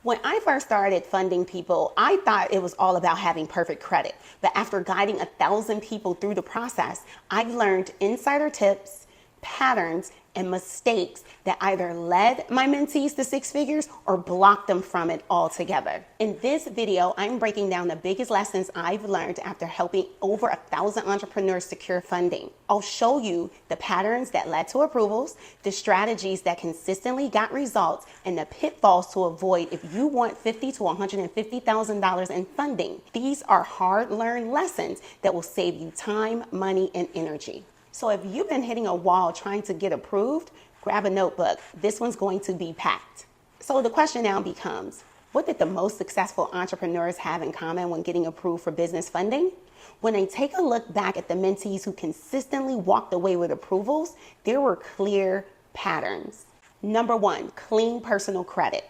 When I first started funding people, I thought it was all about having perfect credit. But after guiding 1,000 people through the process, I've learned insider tips, patterns, and mistakes that either led my mentees to six figures or blocked them from it altogether. In this video, I'm breaking down the biggest lessons I've learned after helping over 1,000 entrepreneurs secure funding. I'll show you the patterns that led to approvals, the strategies that consistently got results, and the pitfalls to avoid if you want $50,000 to $150,000 in funding. These are hard-learned lessons that will save you time, money, and energy. So if you've been hitting a wall trying to get approved, grab a notebook. This one's going to be packed. So the question now becomes, what did the most successful entrepreneurs have in common when getting approved for business funding? When I take a look back at the mentees who consistently walked away with approvals, there were clear patterns. Number one, clean personal credit.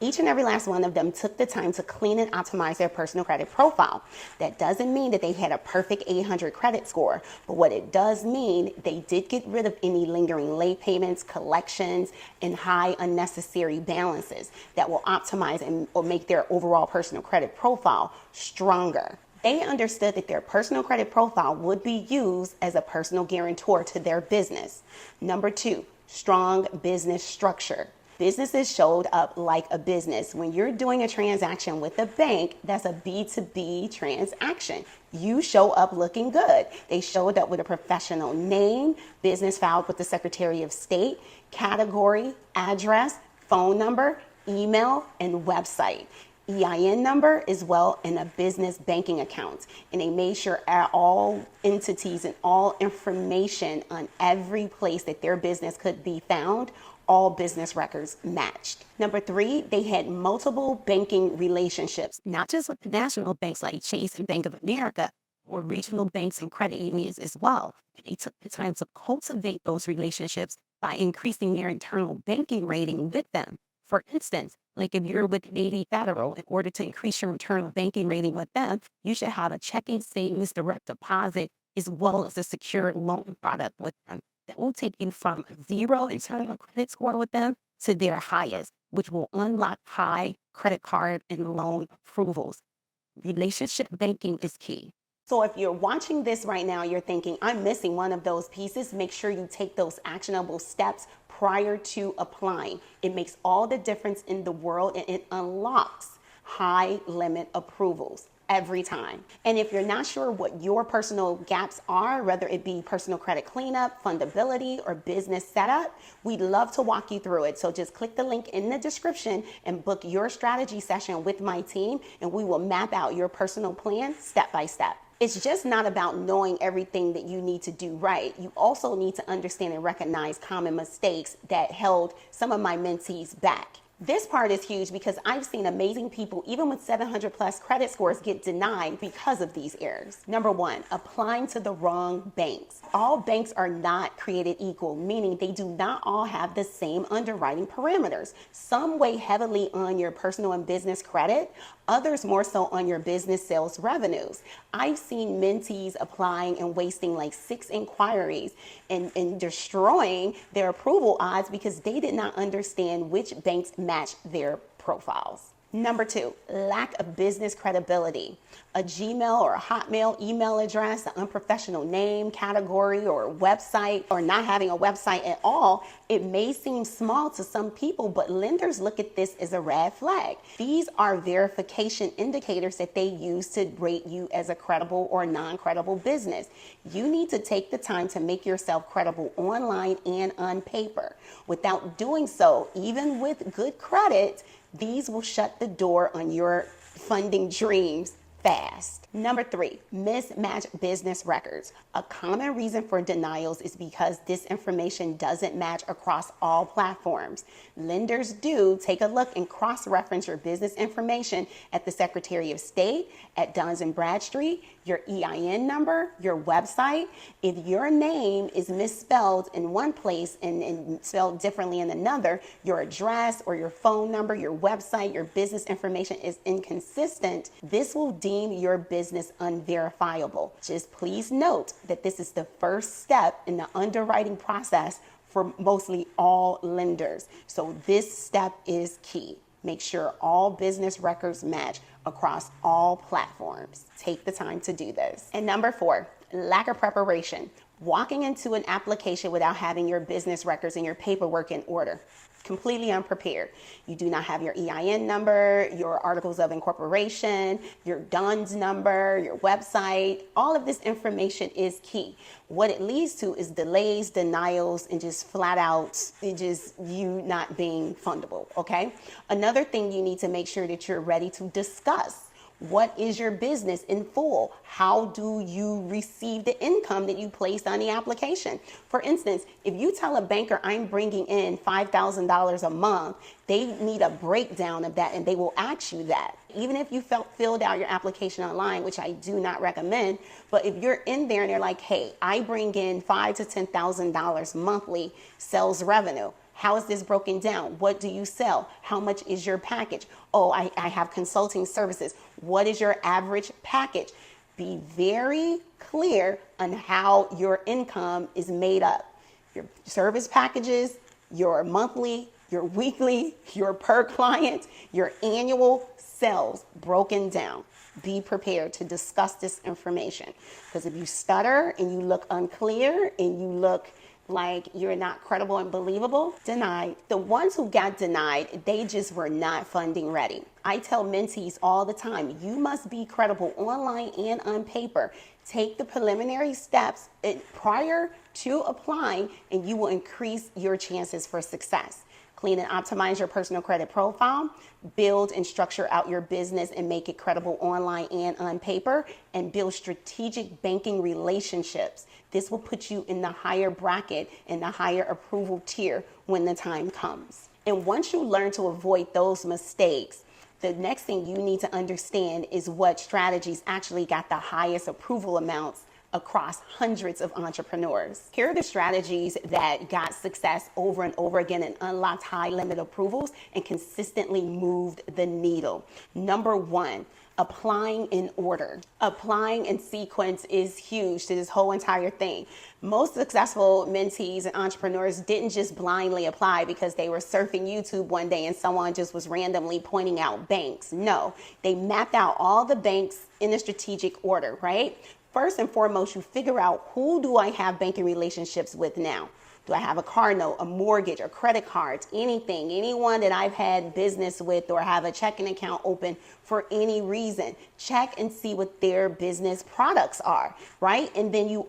Each and every last one of them took the time to clean and optimize their personal credit profile. That doesn't mean that they had a perfect 800 credit score, but what it does mean, they did get rid of any lingering late payments, collections, and high unnecessary balances that will optimize or make their overall personal credit profile stronger. They understood that their personal credit profile would be used as a personal guarantor to their business. Number two, strong business structure. Businesses showed up like a business. When you're doing a transaction with a bank, that's a B2B transaction. You show up looking good. They showed up with a professional name, business filed with the Secretary of State, category, address, phone number, email, and website. EIN number as well, and a business banking account. And they made sure all entities and all information on every place that their business could be found, all business records matched. Number three, they had multiple banking relationships, not just with the national banks like Chase and Bank of America, or regional banks and credit unions as well. They took the time to cultivate those relationships by increasing their internal banking rating with them. For instance, like if you're with Navy Federal, in order to increase your internal banking rating with them, you should have a checking savings direct deposit as well as a secured loan product with them. That will take you from zero internal credit score with them to their highest, which will unlock high credit card and loan approvals. Relationship banking is key. So if you're watching this right now, you're thinking, I'm missing one of those pieces, make sure you take those actionable steps prior to applying. It makes all the difference in the world, and it unlocks high limit approvals every time. And if you're not sure what your personal gaps are, whether it be personal credit cleanup, fundability, or business setup, we'd love to walk you through it. So just click the link in the description and book your strategy session with my team, and we will map out your personal plan step by step. It's just not about knowing everything that you need to do right. You also need to understand and recognize common mistakes that held some of my mentees back. This part is huge because I've seen amazing people, even with 700 plus credit scores, get denied because of these errors. Number one, applying to the wrong banks. All banks are not created equal, meaning they do not all have the same underwriting parameters. Some weigh heavily on your personal and business credit, others more so on your business sales revenues. I've seen mentees applying and wasting like 6 inquiries and destroying their approval odds because they did not understand which banks match their profiles. Number two, lack of business credibility. A Gmail or a Hotmail email address, an unprofessional name, category, or website, or not having a website at all, it may seem small to some people, but lenders look at this as a red flag. These are verification indicators that they use to rate you as a credible or non-credible business. You need to take the time to make yourself credible online and on paper. Without doing so, even with good credit, these will shut the door on your funding dreams fast. Number three, mismatched business records. A common reason for denials is because this information doesn't match across all platforms. Lenders do take a look and cross-reference your business information at the Secretary of State, at Duns & Bradstreet, your EIN number, your website. If your name is misspelled in one place and spelled differently in another, your address or your phone number, your website, your business information is inconsistent, this will deem your business unverifiable. Just please note that this is the first step in the underwriting process for mostly all lenders. So this step is key. Make sure all business records match across all platforms. Take the time to do this. And number 4, lack of preparation. Walking into an application without having your business records and your paperwork in order. Completely unprepared. You do not have your EIN number, your articles of incorporation, your DUNS number, your website. All of this information is key. What it leads to is delays, denials, and just flat out, just you not being fundable, okay? Another thing you need to make sure that you're ready to discuss. What is your business in full? How do you receive the income that you placed on the application? For instance, if you tell a banker I'm bringing in $5,000 a month, they need a breakdown of that and they will ask you that. Even if you filled out your application online, which I do not recommend, but if you're in there and they're like, hey, I bring in $5,000 to $10,000 monthly sales revenue. How is this broken down? What do you sell? How much is your package? Oh, I have consulting services. What is your average package? Be very clear on how your income is made up. Your service packages, your monthly, your weekly, your per client, your annual sales broken down. Be prepared to discuss this information. Because if you stutter and you look unclear and you look like you're not credible and believable, denied. The ones who got denied, they just were not funding ready. I tell mentees all the time, you must be credible online and on paper. Take the preliminary steps prior to applying and you will increase your chances for success. Clean and optimize your personal credit profile, build and structure out your business and make it credible online and on paper, and build strategic banking relationships. This will put you in the higher bracket and the higher approval tier when the time comes. And once you learn to avoid those mistakes, the next thing you need to understand is what strategies actually got the highest approval amounts across hundreds of entrepreneurs. Here are the strategies that got success over and over again and unlocked high limit approvals and consistently moved the needle. Number 1, applying in order. Applying in sequence is huge to this whole entire thing. Most successful mentees and entrepreneurs didn't just blindly apply because they were surfing YouTube one day and someone just was randomly pointing out banks. No, they mapped out all the banks in a strategic order, right? First and foremost, you figure out, who do I have banking relationships with now? Do I have a car note, a mortgage, or credit cards, anything, anyone that I've had business with or have a checking account open for any reason? Check and see what their business products are, right? And then you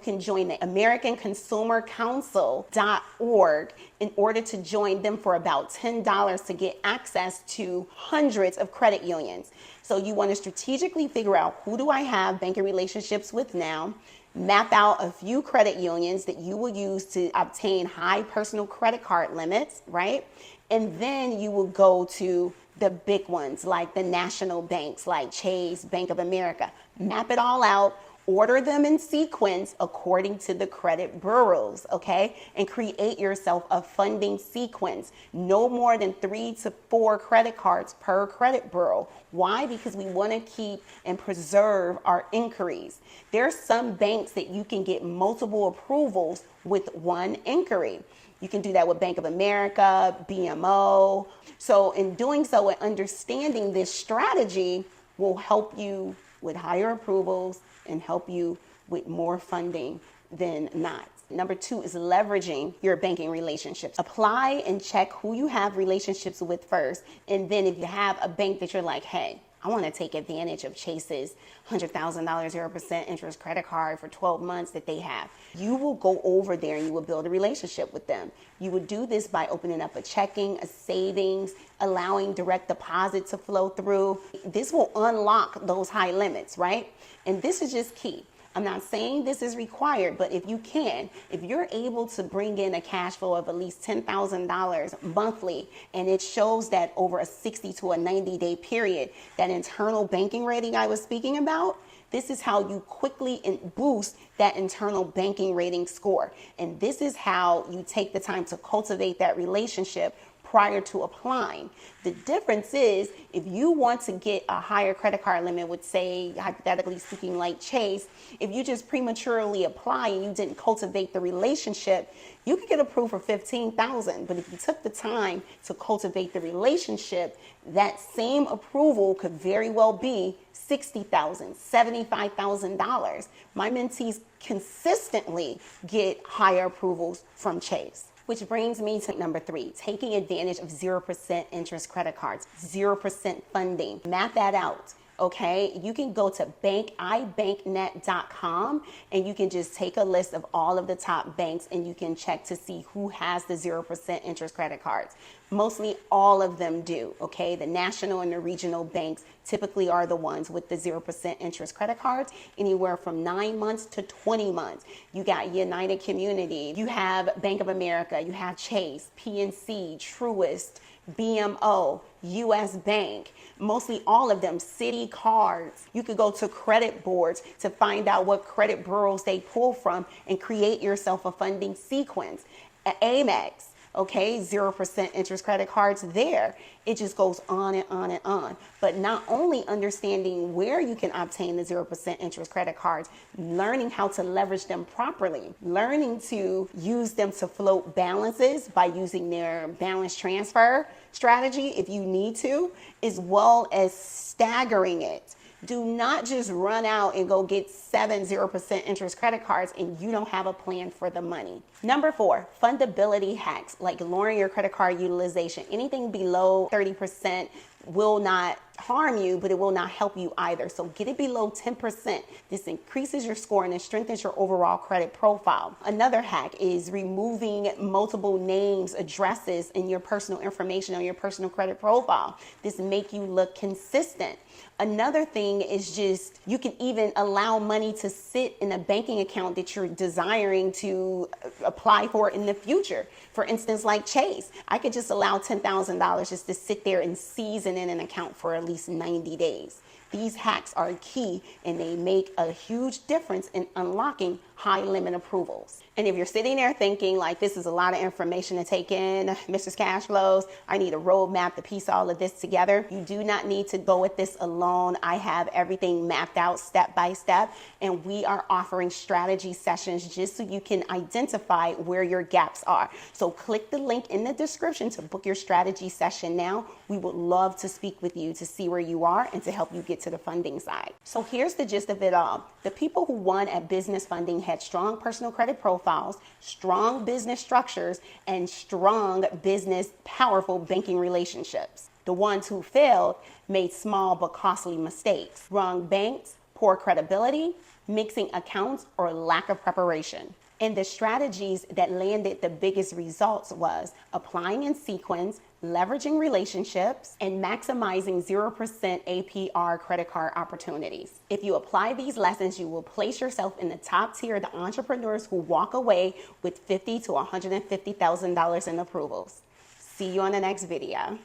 can join the American Consumer Council.org in order to join them for about $10 to get access to hundreds of credit unions. So you want to strategically figure out, who do I have banking relationships with now? Map out a few credit unions that you will use to obtain high personal credit card limits, right? And then you will go to the big ones like the national banks like Chase, Bank of America. Map it all out. Order them in sequence according to the credit bureaus, okay? And create yourself a funding sequence. No more than 3 to 4 credit cards per credit bureau. Why? Because we want to keep and preserve our inquiries. There are some banks that you can get multiple approvals with one inquiry. You can do that with Bank of America, BMO. So in doing so and understanding this strategy will help you with higher approvals and help you with more funding than not. Number 2 is leveraging your banking relationships. Apply and check who you have relationships with first. And then if you have a bank that you're like, hey, I want to take advantage of Chase's $100,000 0% interest credit card for 12 months that they have, you will go over there and you will build a relationship with them. You would do this by opening up a checking, a savings, allowing direct deposit to flow through. This will unlock those high limits, right? And this is just key. I'm not saying this is required, but if you're able to bring in a cash flow of at least $10,000 monthly, and it shows that over a 60 to a 90-day period, that internal banking rating I was speaking about, this is how you quickly boost that internal banking rating score. And this is how you take the time to cultivate that relationship prior to applying. The difference is if you want to get a higher credit card limit with, say, hypothetically speaking, like Chase, if you just prematurely apply and you didn't cultivate the relationship, you could get approved for $15,000. But if you took the time to cultivate the relationship, that same approval could very well be $60,000, $75,000. My mentees consistently get higher approvals from Chase. Which brings me to number 3, taking advantage of 0% interest credit cards, 0% funding. Map that out. Okay, you can go to ibanknet.com and you can just take a list of all of the top banks and you can check to see who has the 0% interest credit cards. Mostly all of them do, okay? The national and the regional banks typically are the ones with the 0% interest credit cards, anywhere from 9 months to 20 months. You got United Community, you have Bank of America, you have Chase, PNC, Truist, BMO, US Bank, mostly all of them, Citi cards. You could go to credit boards to find out what credit bureaus they pull from and create yourself a funding sequence. Amex, okay, 0% interest credit cards there. It just goes on and on and on. But not only understanding where you can obtain the 0% interest credit cards, learning how to leverage them properly, learning to use them to float balances by using their balance transfer strategy if you need to, as well as staggering it. Do not just run out and go get 7 0% interest credit cards and you don't have a plan for the money. Number 4, fundability hacks, like lowering your credit card utilization. Anything below 30% will not harm you, but it will not help you either. So get it below 10%. This increases your score and it strengthens your overall credit profile. Another hack is removing multiple names, addresses, and your personal information on your personal credit profile. This make you look consistent. Another thing is just, you can even allow money to sit in a banking account that you're desiring to apply for in the future. For instance, like Chase, I could just allow $10,000 just to sit there and season in an account for at least 90 days. These hacks are key and they make a huge difference in unlocking high limit approvals. And if you're sitting there thinking like, this is a lot of information to take in, MrsCashflows, I need a roadmap to piece all of this together. You do not need to go with this alone. I have everything mapped out step by step, and we are offering strategy sessions just so you can identify where your gaps are. So click the link in the description to book your strategy session now. We would love to speak with you to see where you are and to help you get to the funding side. So here's the gist of it all. The people who won at business funding had strong personal credit profiles, strong business structures, and strong business, powerful banking relationships. The ones who failed made small but costly mistakes. Wrong banks, poor credibility, mixing accounts, or lack of preparation. And the strategies that landed the biggest results was applying in sequence, leveraging relationships, and maximizing 0% APR credit card opportunities. If you apply these lessons, you will place yourself in the top tier of the entrepreneurs who walk away with $50,000 to $150,000 in approvals. See you on the next video.